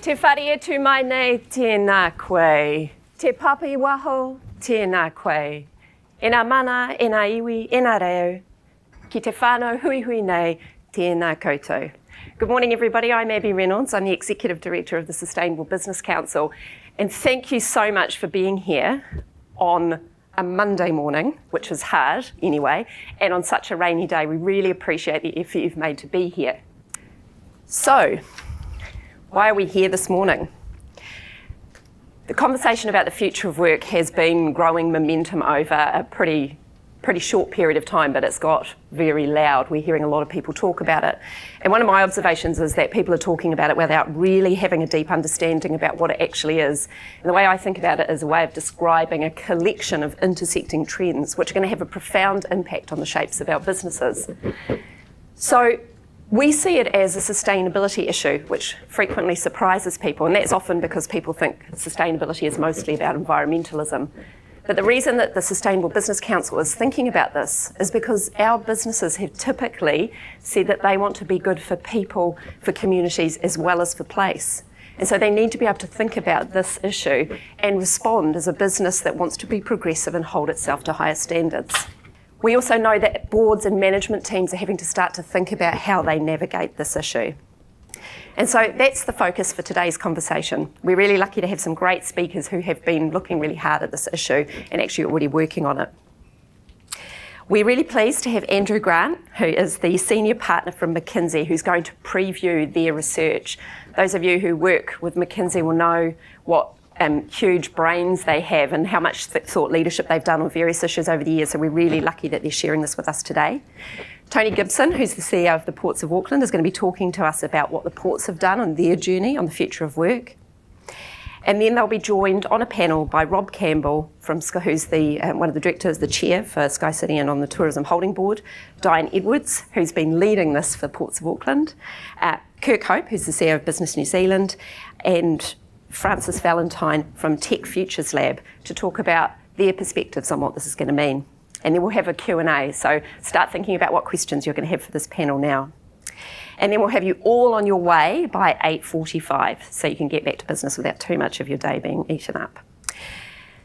Te whare tu mai nei tēnā koe. Te papi waho tēnā koe. E nā mana, e nā iwi, e nā reo. Ki te whānau hui hui nei tēnā koutou. Good morning, everybody. I'm Abbie Reynolds. I'm the Executive Director of the Sustainable Business Council. And thank you so much for being here on a Monday morning, which is hard anyway, and on such a rainy day. We really appreciate the effort you've made to be here. So, why are we here this morning? The conversation about the future of work has been growing momentum over a pretty short period of time, but it's got very loud. We're hearing a lot of people talk about it. And one of my observations is that people are talking about it without really having a deep understanding about what it actually is. And the way I think about it is a way of describing a collection of intersecting trends which are going to have a profound impact on the shapes of our businesses. So we see it as a sustainability issue, which frequently surprises people, and that's often because people think sustainability is mostly about environmentalism. But the reason that the Sustainable Business Council is thinking about this is because our businesses have typically said that they want to be good for people, for communities, as well as for place. And so they need to be able to think about this issue and respond as a business that wants to be progressive and hold itself to higher standards. We also know that boards and management teams are having to start to think about how they navigate this issue. And so that's the focus for today's conversation. We're really lucky to have some great speakers who have been looking really hard at this issue and actually already working on it. We're really pleased to have Andrew Grant, who is the senior partner from McKinsey, who's going to preview their research. Those of you who work with McKinsey will know what huge brains they have and how much thought leadership they've done on various issues over the years, so we're really lucky that they're sharing this with us today. Tony Gibson, who's the CEO of the Ports of Auckland, is going to be talking to us about what the ports have done on their journey on the future of work. And then they'll be joined on a panel by Rob Campbell, who's one of the directors, the chair for Sky City and on the Tourism Holding Board, Diane Edwards, who's been leading this for Ports of Auckland, Kirk Hope, who's the CEO of Business New Zealand, and Francis Valentine from Tech Futures Lab to talk about their perspectives on what this is going to mean. And then we'll have a Q&A, so start thinking about what questions you're going to have for this panel now. And then we'll have you all on your way by 8:45, so you can get back to business without too much of your day being eaten up.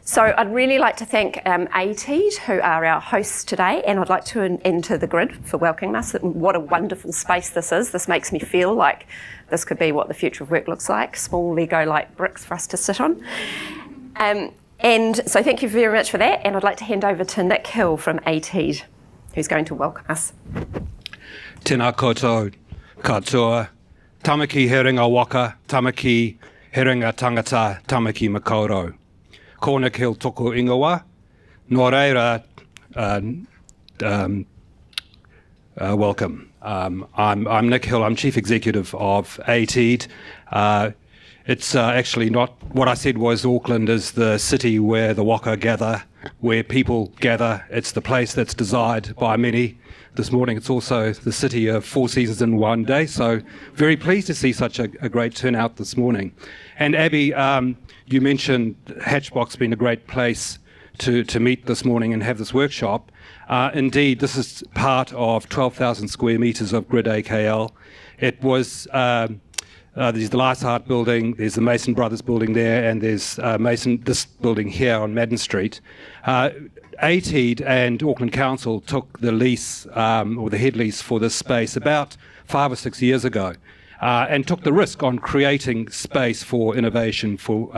So I'd really like to thank ATEED, who are our hosts today, and I'd like to enter the grid for welcoming us. What a wonderful space this is. This makes me feel like this could be what the future of work looks like, small Lego-like bricks for us to sit on. And so thank you very much for that, and I'd like to hand over to Nick Hill from ATEED, who's going to welcome us. Tēnā koutou, katoa, tamaki he ringa waka, tamaki he ringa tangata, tamaki makaurau. Ko Nick Hill toko ingoa, nō reira, welcome. I'm Nick Hill, I'm Chief Executive of ATEED. It's actually not, what I said was Auckland is the city where the waka gather, where people gather. It's the place that's desired by many. This morning it's also the city of 4 seasons in one day, so very pleased to see such a great turnout this morning. And Abbie, you mentioned Hatchbox being a great place to meet this morning and have this workshop. Indeed, this is part of 12,000 square metres of Grid AKL. It was, there's the Lightshart building, there's the Mason Brothers building there, and there's this building here on Madden Street. ATEED and Auckland Council took the lease, or the head lease for this space about 5 or 6 years ago. And took the risk on creating space for innovation, for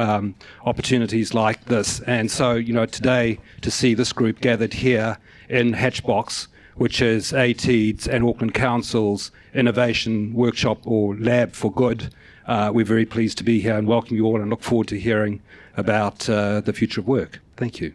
opportunities like this. And so, today to see this group gathered here in Hatchbox, which is ATEED's and Auckland Council's innovation workshop or lab for good, we're very pleased to be here and welcome you all and look forward to hearing about the future of work. Thank you.